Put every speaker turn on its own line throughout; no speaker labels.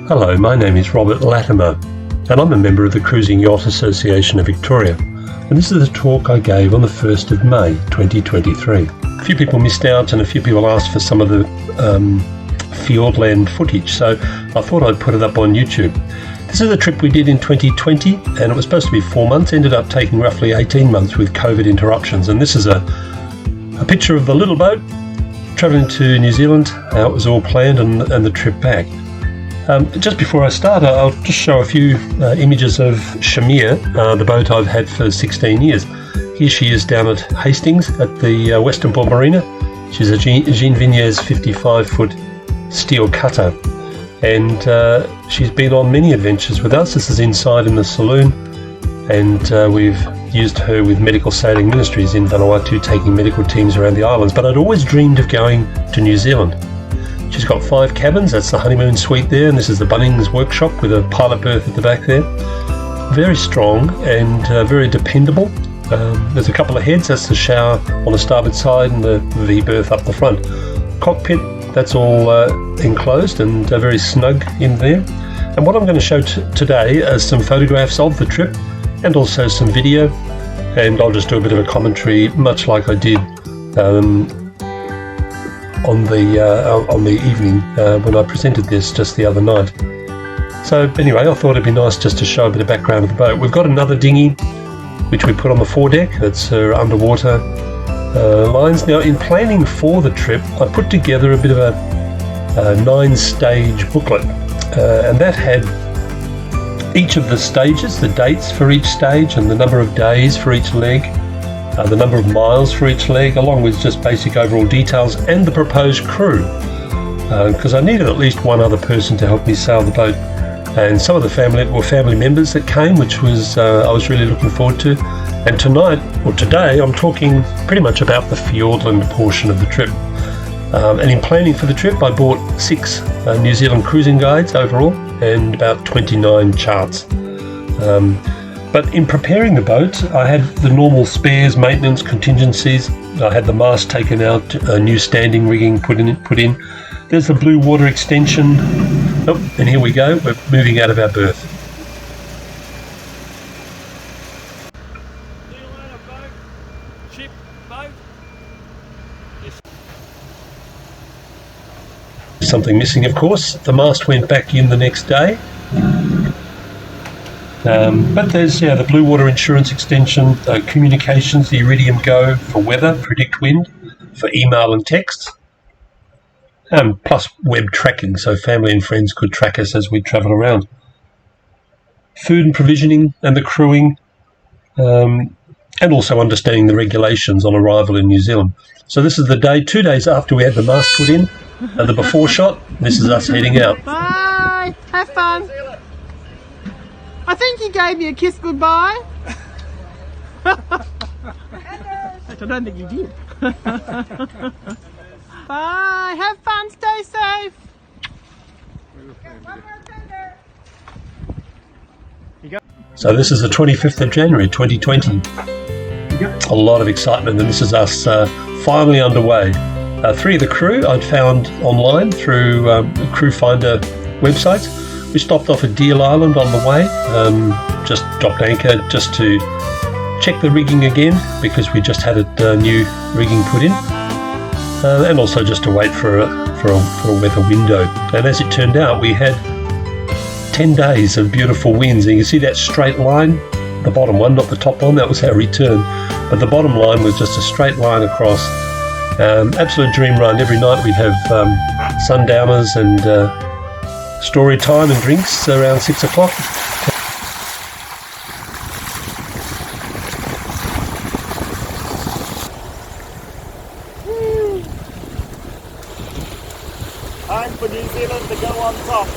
Hello, my name is Robert Latimer, and I'm a member of the Cruising Yacht Association of Victoria, and this is the talk I gave on the 1st of May 2023. A few people missed out and a few people asked for some of the Fiordland footage, so I thought I'd put it up on YouTube. This is a trip we did in 2020, and it was supposed to be 4 months, ended up taking roughly 18 months with COVID interruptions, and this is a picture of the little boat travelling to New Zealand, how it was all planned, and the trip back. Just before I start, I'll just show a few images of Shamir, the boat I've had for 16 years. Here she is down at Hastings at the Western Port Marina. She's a Jean Vignes 55-foot steel cutter, and she's been on many adventures with us. This is inside in the saloon, and we've used her with Medical Sailing Ministries in Vanuatu, taking medical teams around the islands. But I'd always dreamed of going to New Zealand. She's got 5 cabins, that's the honeymoon suite there, and this is the Bunnings workshop with a pilot berth at the back there. Very strong and very dependable. There's a couple of heads, that's the shower on the starboard side and the V berth up the front. Cockpit, that's all enclosed and very snug in there. And what I'm going to show today are some photographs of the trip and also some video, and I'll just do a bit of a commentary much like I did on the evening when I presented this just the other night. So anyway, I thought it'd be nice just to show a bit of background of the boat. We've got another dinghy which we put on the foredeck. That's her underwater lines. Now, in planning for the trip, I put together a bit of a 9-stage booklet, and that had each of the stages, the dates for each stage and the number of days for each leg, the number of miles for each leg, along with just basic overall details and the proposed crew, because I needed at least one other person to help me sail the boat, and some of the family were family members that came, which was I was really looking forward to. And today I'm talking pretty much about the Fiordland portion of the trip, and in planning for the trip I bought 6 New Zealand cruising guides overall and about 29 charts. But in preparing the boat, I had the normal spares, maintenance, contingencies. I had the mast taken out, new standing rigging put in. There's the blue water extension. Oh, and here we go. We're moving out of our berth.
See you later, boat. Ship, boat.
Something missing, of course. The mast went back in the next day. But there's the blue water insurance extension, communications, the Iridium Go for weather, predict wind, for email and text, plus web tracking, so family and friends could track us as we travel around. Food and provisioning and the crewing, and also understanding the regulations on arrival in New Zealand. So this is the day, 2 days after we had the mast put in, the before shot. This is us heading out.
Bye, have fun. I think you gave me a kiss goodbye. I don't think you did. Bye, have fun, stay safe.
So this is the 25th of January 2020. A lot of excitement, and this is us finally underway. 3 of the crew I'd found online through crew finder websites. We stopped off at Deal Island on the way, just dropped anchor just to check the rigging again because we just had a new rigging put in, and also just to wait for a weather window. And as it turned out, we had 10 days of beautiful winds, and you can see that straight line, the bottom one, not the top one, that was our return, but the bottom line was just a straight line across. Absolute dream run. Every night we'd have sundowners and story time and drinks around 6 o'clock.
Time for New Zealand to go on top.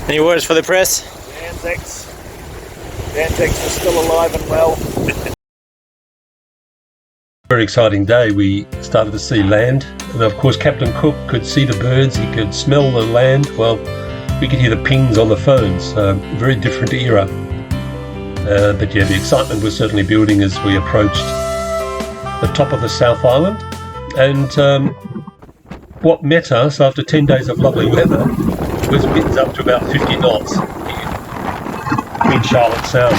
Any words for the press?
The Antics are still alive and well.
Very exciting day. We started to see land, and of course Captain Cook could see the birds, he could smell the land. Well, we could hear the pings on the phones. Very different era. But yeah, the excitement was certainly building as we approached the top of the South Island. And what met us after 10 days of lovely weather was winds up to about 50 knots in Charlotte Sound.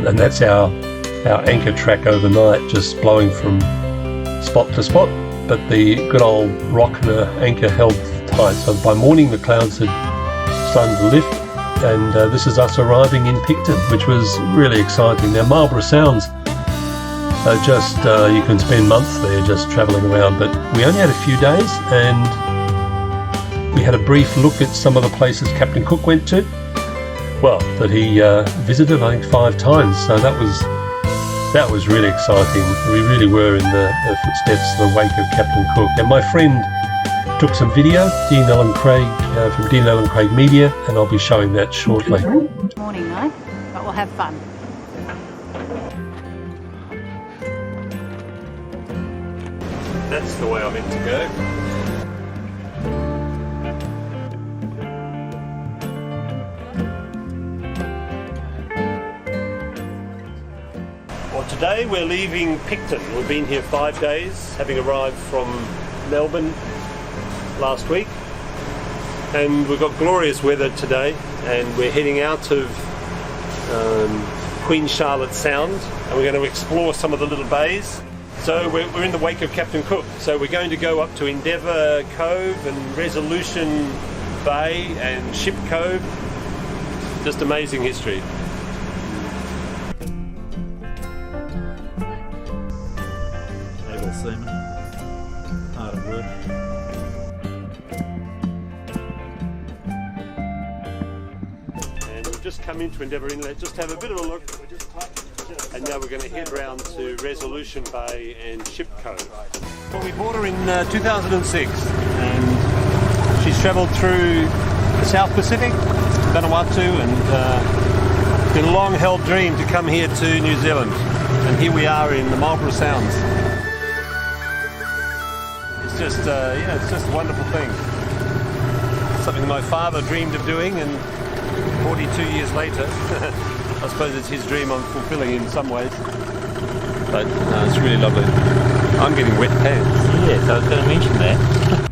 And that's our anchor track overnight, just blowing from spot to spot, but the good old Rockner anchor held tight. So by morning the clouds had started to lift, and this is us arriving in Picton, which was really exciting. Now Marlborough Sounds are just, you can spend months there just travelling around, but we only had a few days, and we had a brief look at some of the places Captain Cook went to. Well, that he visited, I think, 5 times. So that was really exciting. We really were in the footsteps, the wake of Captain Cook. And my friend took some video, Dean Ellen Craig from Dean Ellen Craig Media, and I'll be showing that shortly.
Morning, though, but we'll have fun.
That's the way I meant to go. Today we're leaving Picton. We've been here 5 days, having arrived from Melbourne last week, and we've got glorious weather today, and we're heading out of Queen Charlotte Sound, and we're going to explore some of the little bays. So we're in the wake of Captain Cook, so we're going to go up to Endeavour Cove and Resolution Bay and Ship Cove. Just amazing history.
Seaman, hard at work.
And we've just come into Endeavour Inlet, just have a bit of a look, and now we're going to head round to Resolution Bay and Ship Cove. Well, we bought her in 2006, and she's travelled through the South Pacific, Vanuatu, and it's been a long-held dream to come here to New Zealand, and here we are in the Marlborough Sounds. It's just a wonderful thing. Something my father dreamed of doing, and 42 years later, I suppose it's his dream I'm fulfilling in some ways. But it's really lovely. I'm getting wet pants.
Yes, I was going to mention that.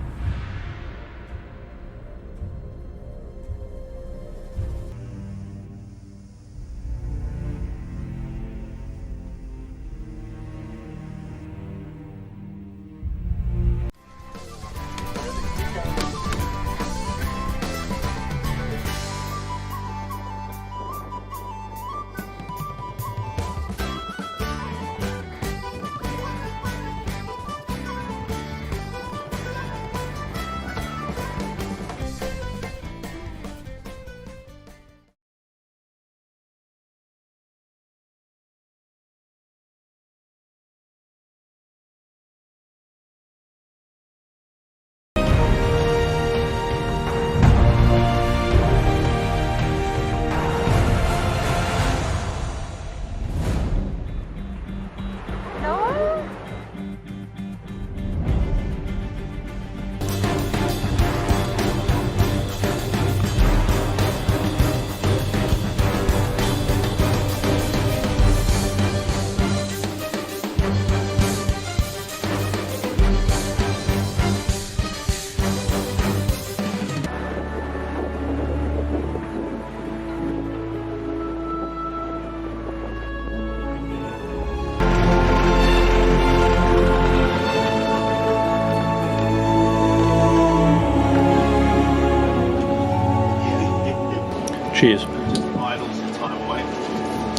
Cheers.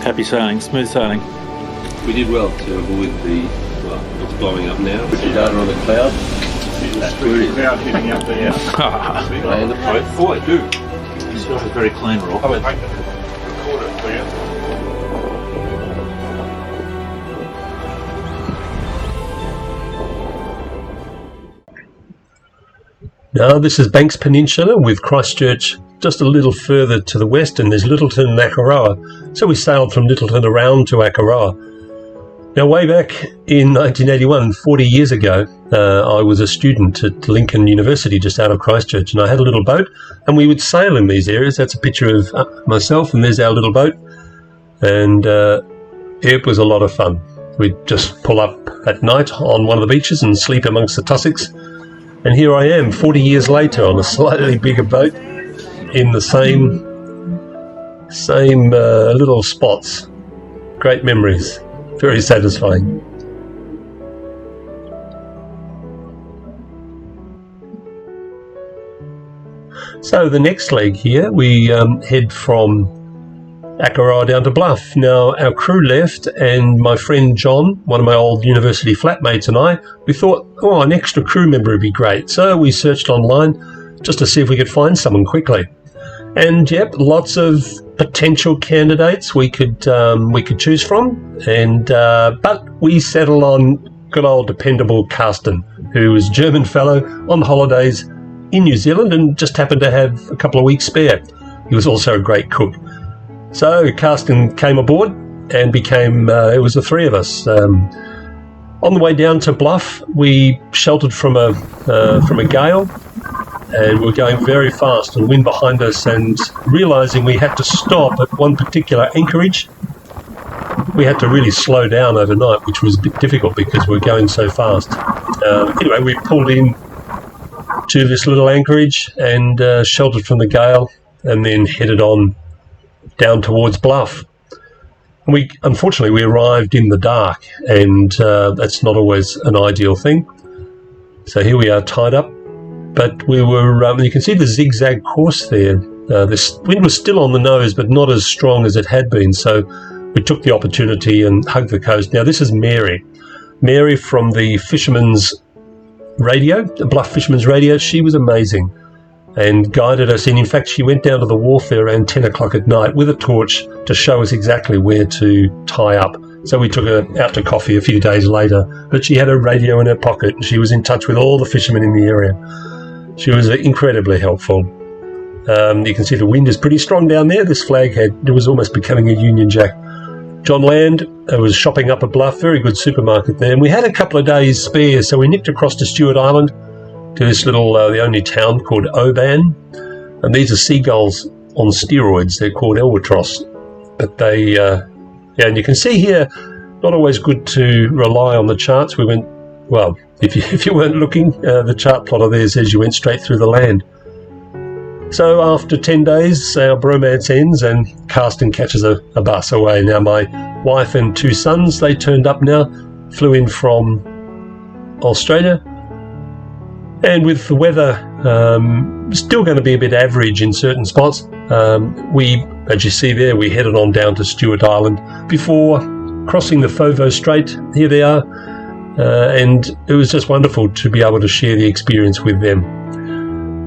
Happy sailing, smooth sailing.
We did well to avoid it's blowing up now. Put your data on the cloud.
That's brilliant.
Cloud hitting up there.
And the boat.
Oh, I do. It's very clean rock.
Record it for you.
Now this is Banks Peninsula with Christchurch just a little further to the west, and there's Lyttelton and Akaroa. So we sailed from Lyttelton around to Akaroa. Now way back in 1981, 40 years ago, I was a student at Lincoln University just out of Christchurch, and I had a little boat and we would sail in these areas. That's a picture of myself, and there's our little boat, and it was a lot of fun. We'd just pull up at night on one of the beaches and sleep amongst the tussocks. And here I am, 40 years later, on a slightly bigger boat in the same little spots. Great memories, very satisfying. So the next leg here, we head from Akaroa down to Bluff. Now our crew left, and my friend John, one of my old university flatmates, and I, we thought, oh, an extra crew member would be great. So we searched online just to see if we could find someone quickly. And yep, lots of potential candidates we could choose from, and but we settled on good old dependable Carsten, who was a German fellow on holidays in New Zealand and just happened to have a couple of weeks spare. He was also a great cook. So Carsten came aboard and became, it was the three of us. On the way down to Bluff, we sheltered from a gale, and we were going very fast and wind behind us, and realising we had to stop at one particular anchorage. We had to really slow down overnight, which was a bit difficult because we were going so fast. Anyway, we pulled in to this little anchorage and sheltered from the gale, and then headed on down towards Bluff. Unfortunately, we arrived in the dark, and that's not always an ideal thing. So here we are tied up, but we were, you can see the zigzag course there. This wind was still on the nose, but not as strong as it had been, so we took the opportunity and hugged the coast. Now this is Mary from the Fisherman's Radio, the Bluff Fisherman's Radio. She was amazing and guided us in. In fact, she went down to the wharf there around 10 o'clock at night with a torch to show us exactly where to tie up. So we took her out to coffee a few days later, but she had a radio in her pocket and she was in touch with all the fishermen in the area. She was incredibly helpful. You can see the wind is pretty strong down there. This flag it was almost becoming a Union Jack. John Land was shopping up at Bluff, very good supermarket there, and we had a couple of days spare, so we nipped across to Stewart Island, to this little, the only town called Oban, and these are seagulls on steroids. They're called albatross, but they, and you can see here, not always good to rely on the charts. We went, well, if you weren't looking, the chart plotter there says you went straight through the land. So after 10 days, our bromance ends and Carsten catches a bus away. Now my wife and two sons, they turned up now, flew in from Australia. And with the weather still going to be a bit average in certain spots, we, as you see there, we headed on down to Stewart Island before crossing the Foveaux Strait. Here they are, and it was just wonderful to be able to share the experience with them.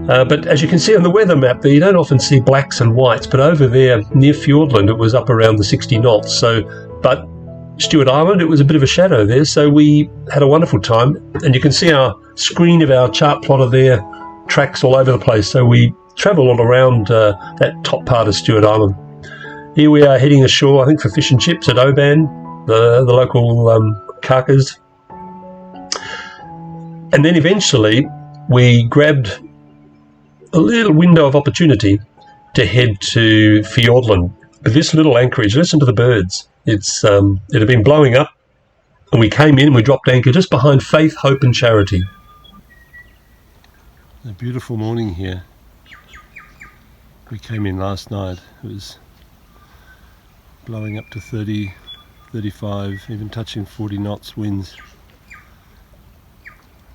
But as you can see on the weather map there, you don't often see blacks and whites, but over there near Fiordland it was up around the 60 knots. So, but Stewart Island, it was a bit of a shadow there, so we had a wonderful time. And you can see our screen of our chart plotter there, tracks all over the place. So we travel all around that top part of Stewart Island. Here we are heading ashore, I think, for fish and chips at Oban, the local carcass. And then eventually we grabbed a little window of opportunity to head to Fiordland. But this little anchorage, listen to the birds. It had been blowing up, and we came in and we dropped anchor just behind Faith, Hope and Charity. A beautiful morning here. We came in last night. It was blowing up to 30, 35, even touching 40 knots winds.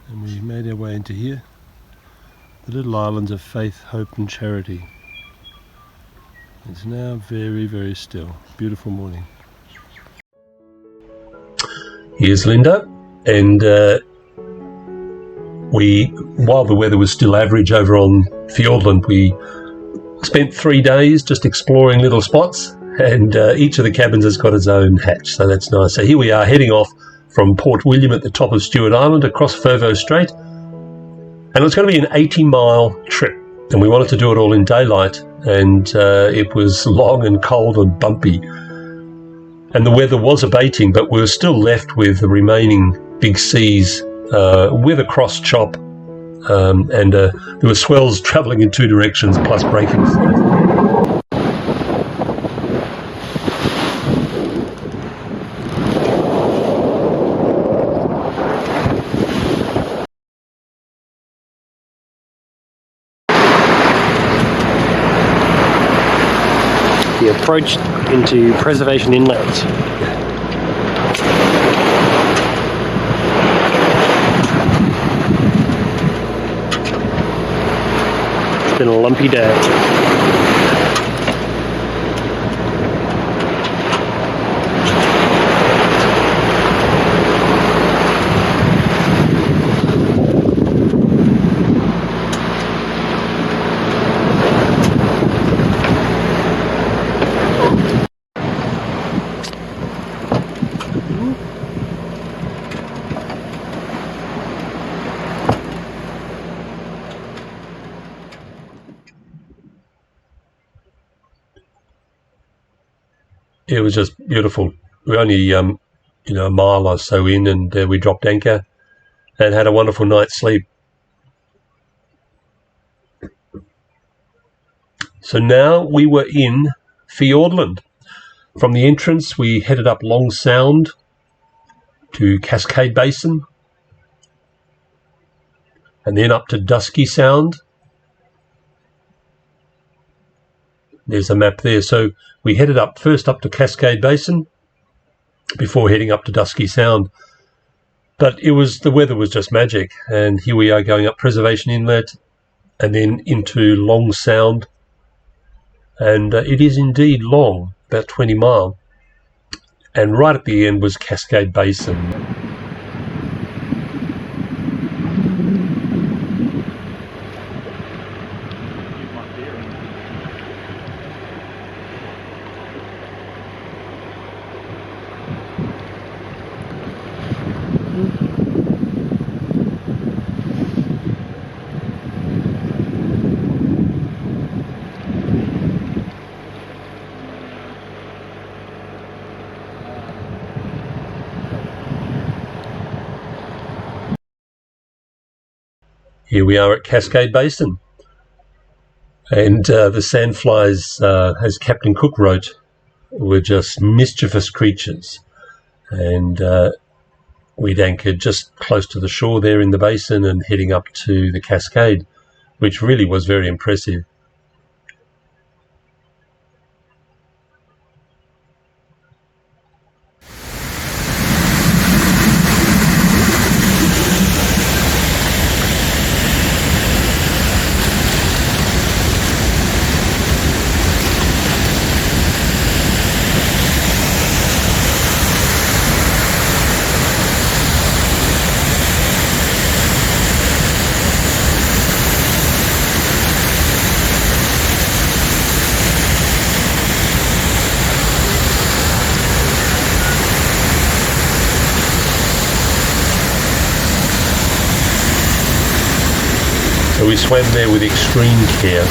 And we made our way into here. The little islands of Faith, Hope and Charity. It's now very, very still. Beautiful morning. Here's Linda, and while the weather was still average over on Fiordland, we spent 3 days just exploring little spots, and each of the cabins has got its own hatch, so that's nice. So here we are heading off from Port William at the top of Stewart Island across Foveaux Strait. And it was going to be an 80-mile trip, and we wanted to do it all in daylight, and it was long and cold and bumpy. And the weather was abating, but we were still left with the remaining big seas with a cross chop, and there were swells travelling in two directions plus breaking flow.
The approach into Preservation Inlet. It's been a lumpy day.
It was just beautiful. We were only, a mile or so in, and we dropped anchor and had a wonderful night's sleep. So now we were in Fiordland. From the entrance, we headed up Long Sound to Cascade Basin, and then up to Dusky Sound. There's a map there. So we headed up first up to Cascade Basin before heading up to Dusky Sound. But the weather was just magic. And here we are going up Preservation Inlet and then into Long Sound. And it is indeed long, about 20 mile. And right at the end was Cascade Basin. Here we are at Cascade Basin, and the sandflies, as Captain Cook wrote, were just mischievous creatures, and we'd anchored just close to the shore there in the basin and heading up to the cascade, which really was very impressive. So we swam there with extreme care.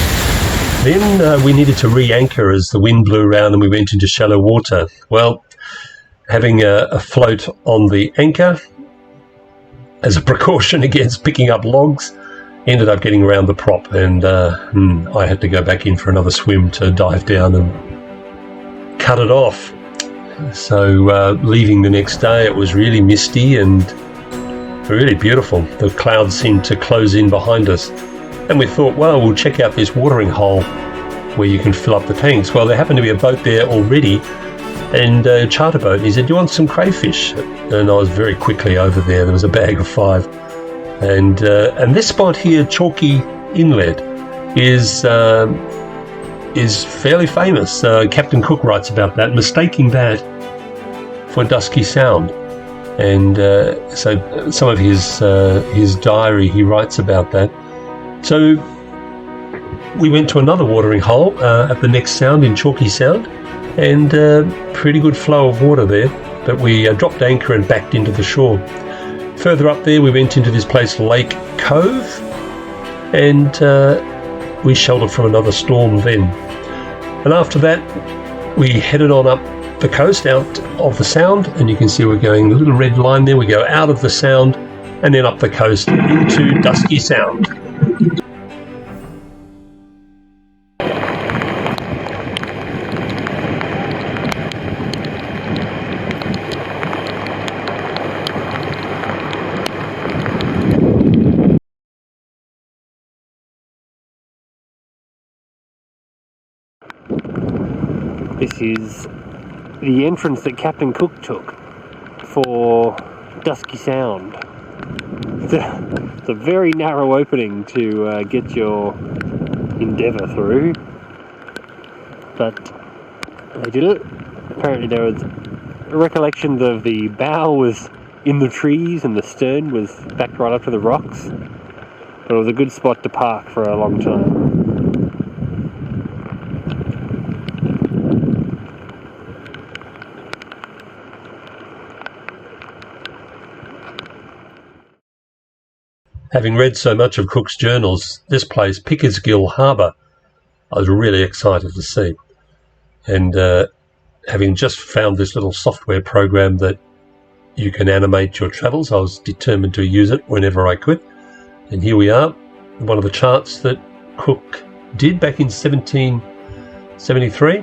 Then we needed to re-anchor as the wind blew around and we went into shallow water. Well, having a float on the anchor as a precaution against picking up logs, ended up getting around the prop, and I had to go back in for another swim to dive down and cut it off. So leaving the next day, it was really misty and really beautiful. The clouds seemed to close in behind us, and we thought, well, we'll check out this watering hole where you can fill up the tanks. Well, there happened to be a boat there already, and a charter boat. And he said, do you want some crayfish? And I was very quickly over there. There was a bag of 5. And this spot here, Chalky Inlet, is fairly famous. Captain Cook writes about that, mistaking that for Dusky Sound. And so some of his diary, he writes about that. So we went to another watering hole at the next sound in Chalky Sound, and pretty good flow of water there. But we dropped anchor and backed into the shore. Further up there, we went into this place, Lake Cove, and we sheltered from another storm then. And after that, we headed on up the coast out of the Sound, and you can see we're going the little red line there. We go out of the Sound and then up the coast into Dusky Sound.
This is the entrance that Captain Cook took for Dusky Sound. It's a very narrow opening to get your endeavour through, but they did it. Apparently there was a recollection that the bow was in the trees and the stern was backed right up to the rocks, but it was a good spot to park for a long time.
Having read so much of Cook's journals, this place, Pickersgill Harbour, I was really excited to see. And having just found this little software program that you can animate your travels, I was determined to use it whenever I could. And here we are, one of the charts that Cook did back in 1773.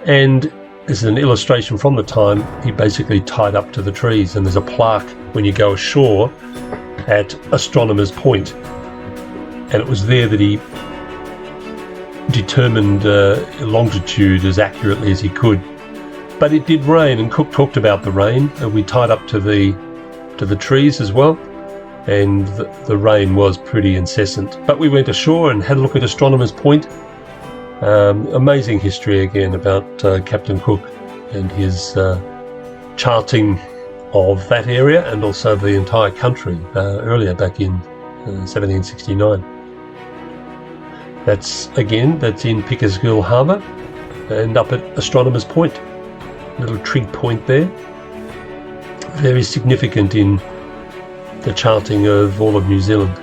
And this is an illustration from the time he basically tied up to the trees. And there's a plaque when you go ashore at Astronomer's Point, and it was there that he determined longitude as accurately as he could. But it did rain, and Cook talked about the rain, and we tied up to the trees as well, and the rain was pretty incessant. But we went ashore and had a look at Astronomer's Point. Amazing history again about Captain Cook and his charting of that area and also the entire country earlier back in 1769. That's in Pickersgill Harbour and up at Astronomer's Point, little trig point there, very significant in the charting of all of New Zealand.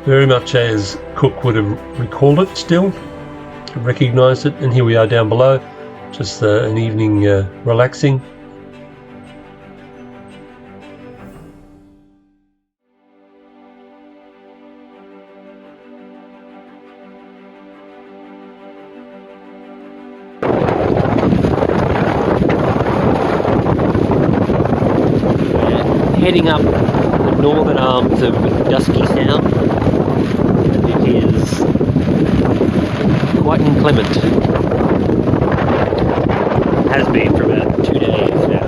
Very much as Cook would have recalled it still, recognised it, and here we are down below. Just an evening relaxing.
Heading up the northern arms of Dusky Sound. It is quite inclement. Has been for about 2 days now.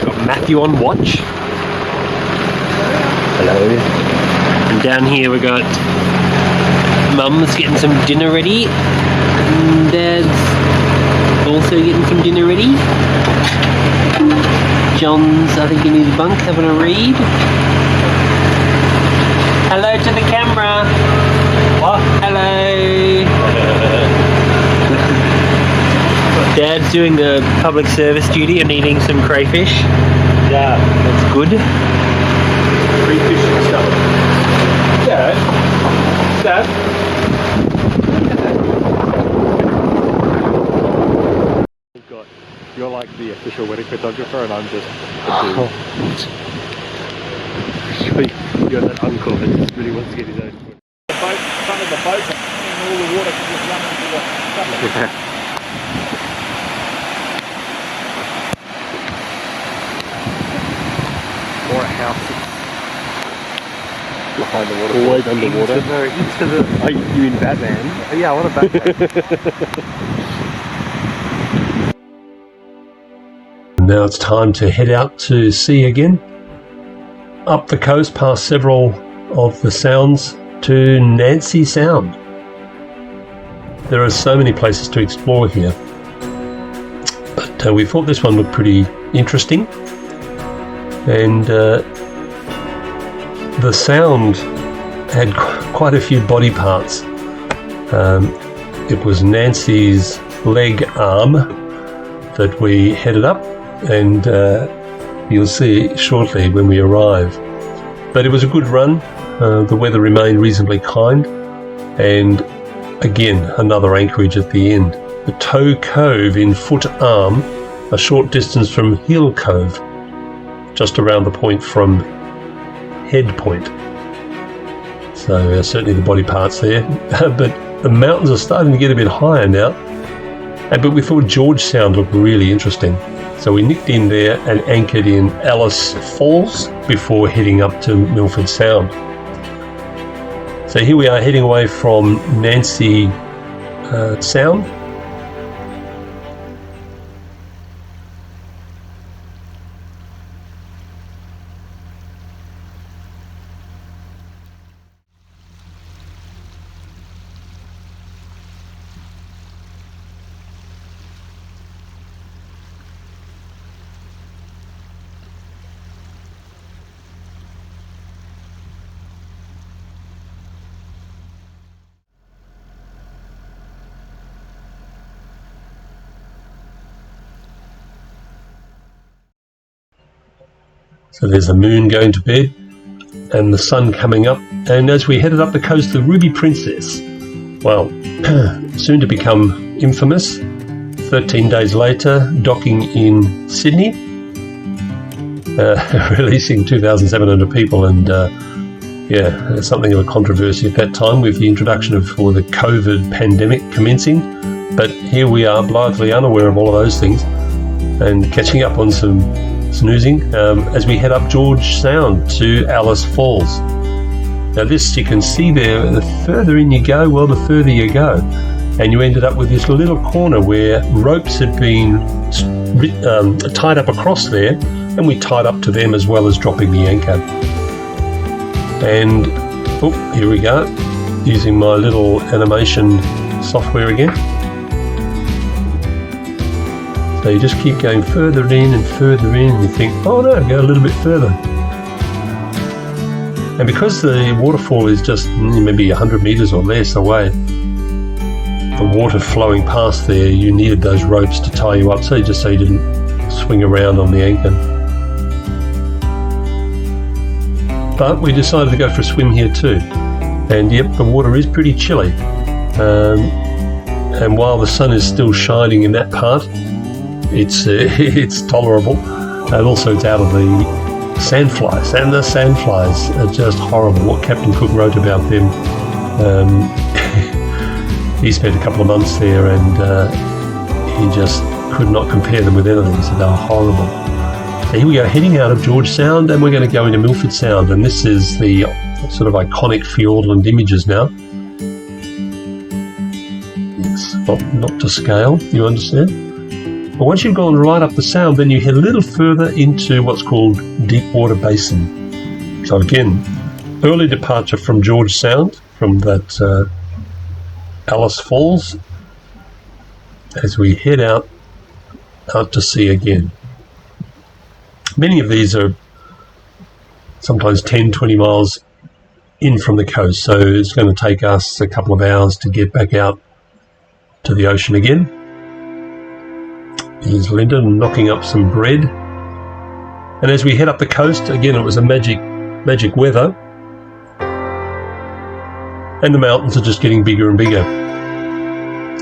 Got Matthew on watch. Hello. And down here we got Mum's getting some dinner ready. And Dad's also getting some dinner ready. John's, I think, in his bunk having a read. Hello to the camera. What? Hello. Dad's doing the public service duty and eating some crayfish. Yeah, that's good.
Crayfish and stuff. Dad? Dad?
You're like the official wedding photographer and I'm just you're that uncle that just really wants to get his own foot.
The boat, front of the boat, and all the water can just run into the stuff.
Or a house behind the water. Always underwater. Into the oh, you in Batman? Yeah, I want a Batman.
Now it's time to head out to sea again. Up the coast past several of the sounds to Nancy Sound. There are so many places to explore here, but we thought this one looked pretty interesting. And the Sound had quite a few body parts. it was Nancy's leg arm that we headed up, and you'll see shortly when we arrive. But it was a good run. The weather remained reasonably kind, and again another anchorage at the end. The Toe Cove in Foot Arm, a short distance from Hill Cove, just around the point from Head Point. So certainly the body parts there, but the mountains are starting to get a bit higher now. But we thought George Sound looked really interesting. So we nicked in there and anchored in Alice Falls before heading up to Milford Sound. So here we are heading away from Nancy Sound. So there's the moon going to bed and the sun coming up, and as we headed up the coast, the Ruby Princess, well, soon to become infamous, 13 days later, docking in Sydney, releasing 2,700 people, and something of a controversy at that time with the introduction of the COVID pandemic commencing. But here we are, blithely unaware of all of those things and catching up on some snoozing as we head up George Sound to Alice Falls. Now this, you can see there, the further in you go, well, the further you go, and you ended up with this little corner where ropes had been tied up across there, and we tied up to them as well as dropping the anchor. And here we go, using my little animation software again. So you just keep going further in and further in, and you think, oh no, go a little bit further. And because the waterfall is just maybe 100 metres or less away, the water flowing past there, you needed those ropes to tie you up, so you didn't swing around on the anchor. But we decided to go for a swim here too. And yep, the water is pretty chilly. And while the sun is still shining in that part, it's tolerable, and also it's out of the sandflies, and the sandflies are just horrible. What Captain Cook wrote about them, he spent a couple of months there, and he just could not compare them with anything, so they were horrible. So here we go, heading out of George Sound, and we're going to go into Milford Sound, and this is the sort of iconic Fiordland images now. It's not to scale, you understand? But once you've gone right up the sound, then you head a little further into what's called Deepwater Basin. So again, early departure from George Sound, from that Alice Falls, as we head out to sea again. Many of these are sometimes 10, 20 miles in from the coast, so it's going to take us a couple of hours to get back out to the ocean again. Here's Linda knocking up some bread. And as we head up the coast, again it was a magic weather. And the mountains are just getting bigger and bigger.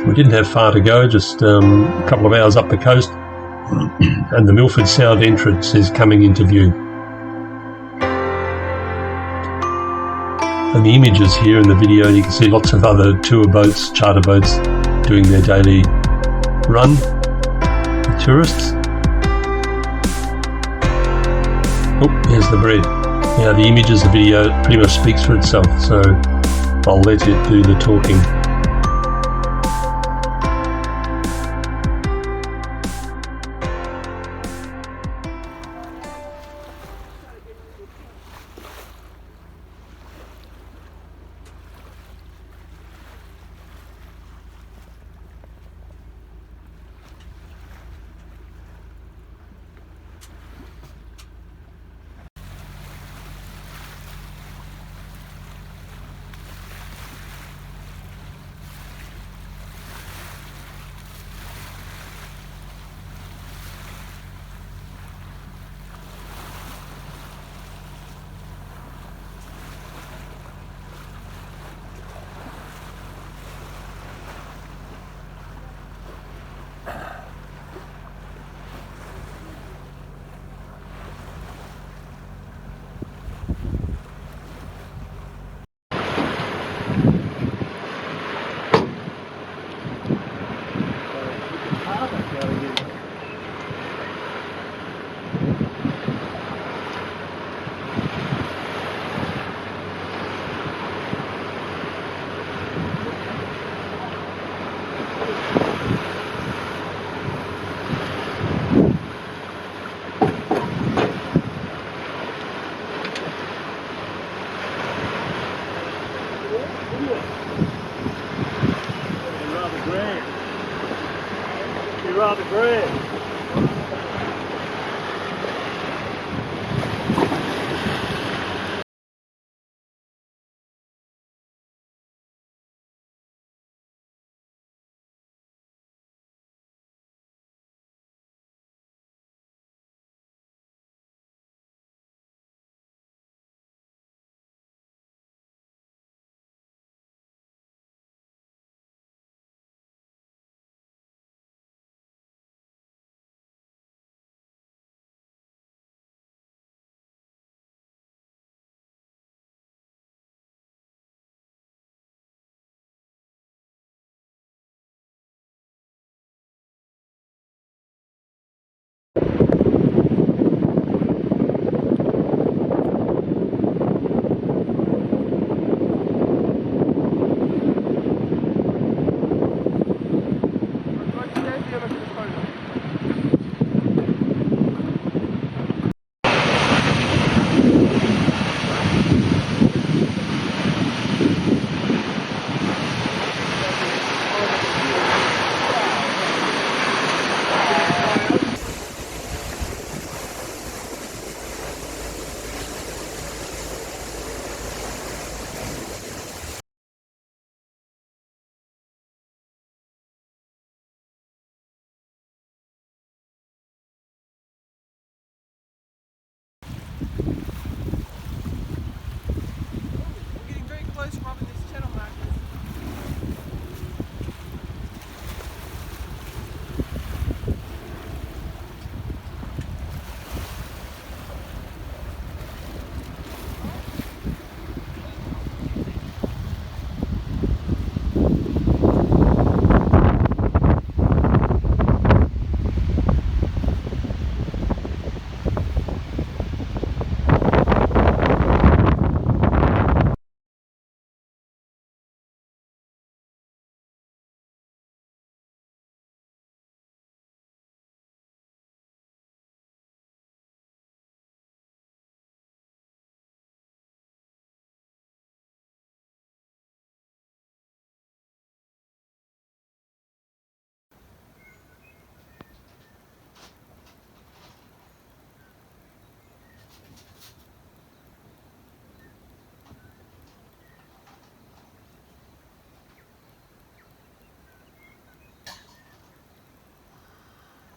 We didn't have far to go, just a couple of hours up the coast. And the Milford Sound entrance is coming into view. And the images here in the video, you can see lots of other tour boats, charter boats, doing their daily run. Tourists. Here's the bread. Now the images, the video pretty much speaks for itself, so I'll let it do the talking.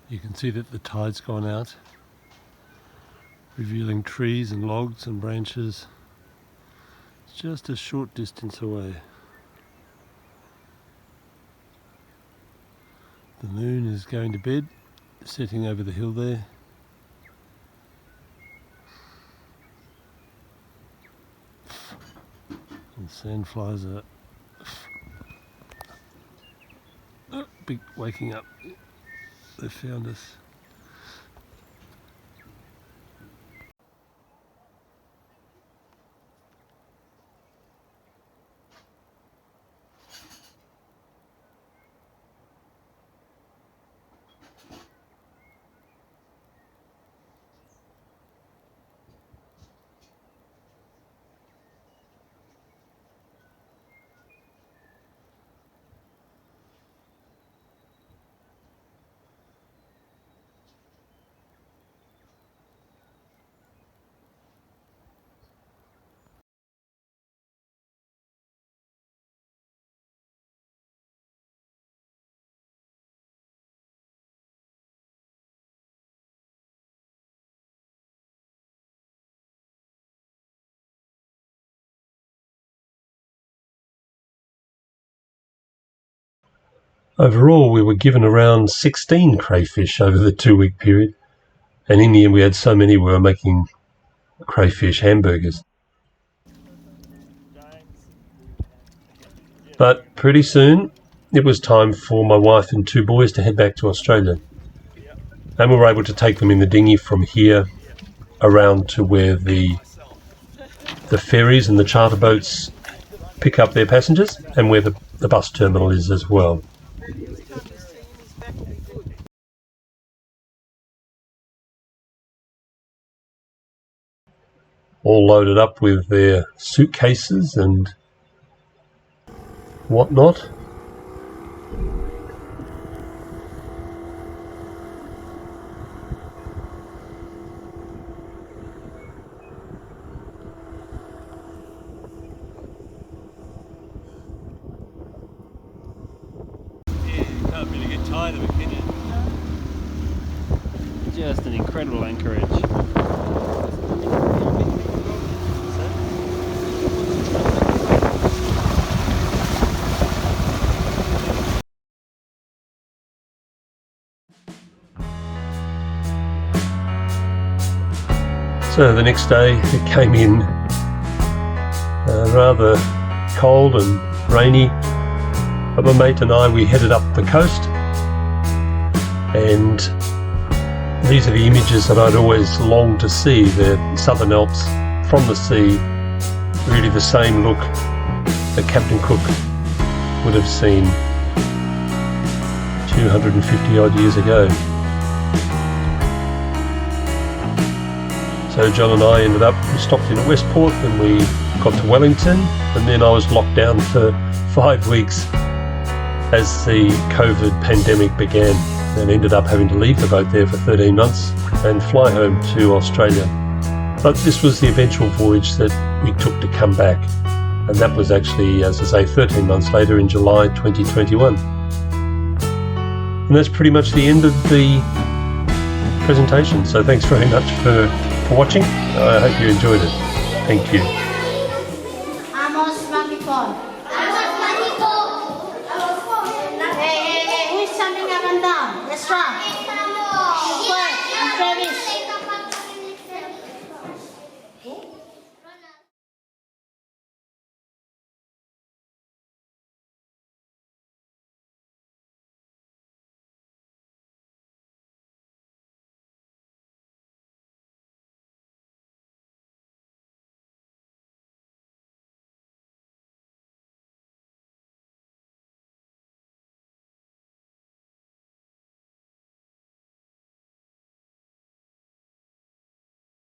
You can see that the tide's gone out, revealing trees and logs and branches just a short distance away. The moon is going to bed, setting over the hill there. And sandflies are big waking up. They found us. Overall, we were given around 16 crayfish over the 2-week period, and in the end we had so many we were making crayfish hamburgers. But pretty soon it was time for my wife and 2 boys to head back to Australia, and we were able to take them in the dinghy from here around to where the ferries and the charter boats pick up their passengers, and where the bus terminal is as well. All loaded up with their suitcases and whatnot. Yeah, you can't really get tired of it, can you?
Just an incredible anchorage.
So the next day it came in rather cold and rainy, but my mate and I, we headed up the coast, and these are the images that I'd always longed to see, the Southern Alps from the sea, really the same look that Captain Cook would have seen 250 odd years ago. So John and I ended up, we stopped in at Westport, and we got to Wellington, and then I was locked down for 5 weeks as the COVID pandemic began, and ended up having to leave the boat there for 13 months and fly home to Australia. But this was the eventual voyage that we took to come back, and that was actually, as I say, 13 months later in July 2021. And that's pretty much the end of the presentation, so thanks very much for watching. I hope you enjoyed it. Thank you.
Amos Makipon. Amos Makipon. Hey, who is jumping up and down? Let's try.